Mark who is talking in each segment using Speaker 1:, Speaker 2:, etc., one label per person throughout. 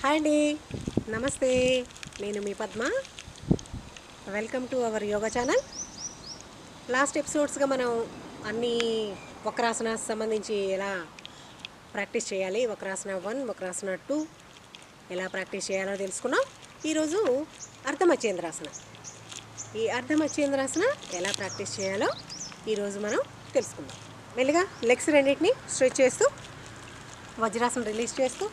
Speaker 1: Hi అండి, నమస్తే. నేను మీ Padma. Welcome to our yoga channel. Last ఎపిసోడ్స్గా మనం అన్ని వక్రాసనాస్ సంబంధించి ఎలా ప్రాక్టీస్ చేయాలి, వక్రాసన 1, వక్రాసన 2 ఎలా ప్రాక్టీస్ చేయాలో తెలుసుకున్నాం. ఈరోజు అర్ధమచ్చేంద్రాసన. ఈ అర్ధమచ్చేంద్రాసన ఎలా ప్రాక్టీస్ చేయాలో ఈరోజు మనం తెలుసుకుందాం. మెల్లిగా లెగ్స్ రెండింటిని స్ట్రెచ్ చేస్తూ వజ్రాసన రిలీజ్ చేస్తూ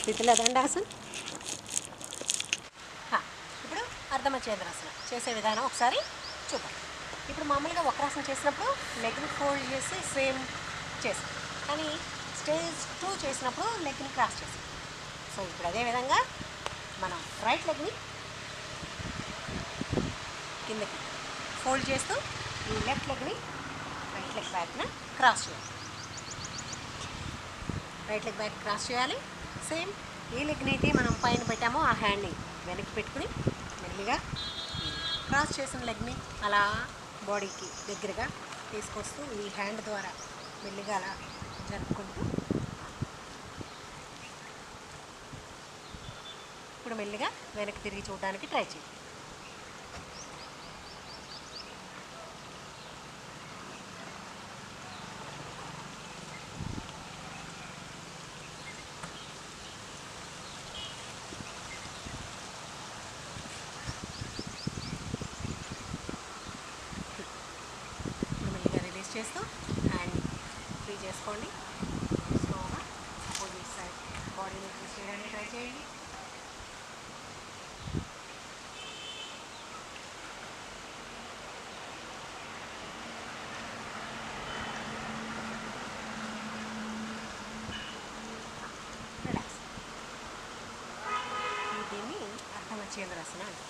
Speaker 1: స్థితిలో దండాసన. ఇప్పుడు అర్ధమచ్చేంద్రాసన చేసే విధానం ఒకసారి చూద్దాం. ఇప్పుడు మామూలుగా వక్రాసన చేసినప్పుడు లెగ్ని ఫోల్డ్ చేసి సేమ్ చేస్తాం, కానీ స్టేజ్ 2 చేసినప్పుడు లెగ్ని క్రాస్ చేస్తాం. సో ఇప్పుడు అదేవిధంగా మనం రైట్ లెగ్ని కిందకి ఫోల్డ్ చేస్తూ ఈ లెఫ్ట్ లెగ్ని రైట్ లెగ్ బ్యాక్న క్రాస్ చేయాలి. రైట్ లెగ్ బ్యాక్ క్రాస్ చేయాలి. సేమ్ ఏ లెగ్ని అయితే మనం పైన పెట్టామో ఆ హ్యాండ్ని వెనక్కి పెట్టుకుని మెల్లిగా క్రాస్ చేసిన లెగ్ని అలా బాడీకి దగ్గరగా తీసుకొస్తూ ఈ హ్యాండ్ ద్వారా మెల్లిగా అలా జరుపుకుంటూ ఇప్పుడు మెల్లిగా వెనక్కి తిరిగి చూడడానికి ట్రై చేయండి. చేస్తూ హ్యాండ్ ఫ్రీ చేసుకోండి. స్లోగా అపోజిట్ సైడ్ బాడీని ట్విస్ట్ చేయడానికి ట్రై చేయండి. రిలాక్స్. దీన్ని అర్ధమచ్చేంద్రాసన అంటారు.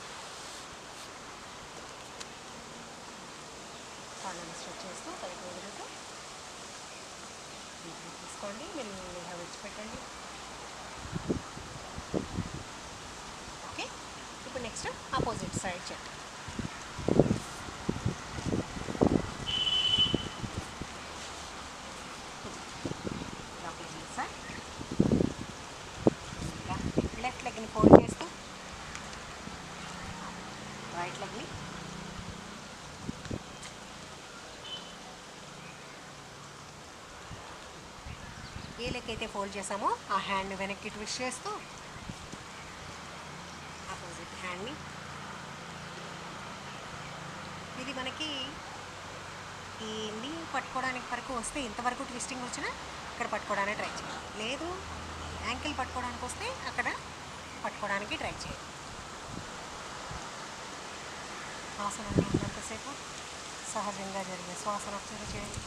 Speaker 1: కాళ్ళని స్ట్రెచ్ చేస్తూ పైకి వదులుతూ తీసుకోండి. మెల్లిగా విడిచిపెట్టండి. ఓకే, ఇప్పుడు next opposite side check. Opposite side left లెగ్ని ఫోల్డ్ చేస్తూ రైట్ లెగ్ని ఏ లెగ్ అయితే ఫోల్డ్ చేసామో ఆ హ్యాండ్ని వెనక్కి ట్విస్ట్ చేస్తూ ఆపోజిట్ హ్యాండ్ని. ఇది మనకి ఈ నీ పట్టుకోవడానికి వరకు వస్తే ఇంతవరకు ట్విస్టింగ్ వచ్చినా ఇక్కడ పట్టుకోవడానికి ట్రై చేయాలి. లేదు యాంకిల్ పట్టుకోవడానికి వస్తే అక్కడ పట్టుకోవడానికి ట్రై చేయాలి. ఆసనంలో ఉన్నంతసేపు సహజంగా జరిగే శ్వాసను అబ్జర్వ్ చేయండి.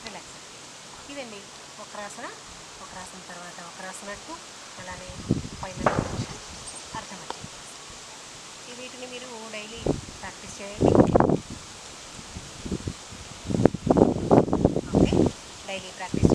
Speaker 1: రిలాక్స్. ఇదండి వక్రాసన. వక్రాసన తర్వాత వక్రాసన 2, అలానే ఫైనల్ పొజిషన్ అర్ధమచ్చేంద్రాసన. వీటిని మీరు డైలీ ప్రాక్టీస్ చేయండి. Okay, daily practice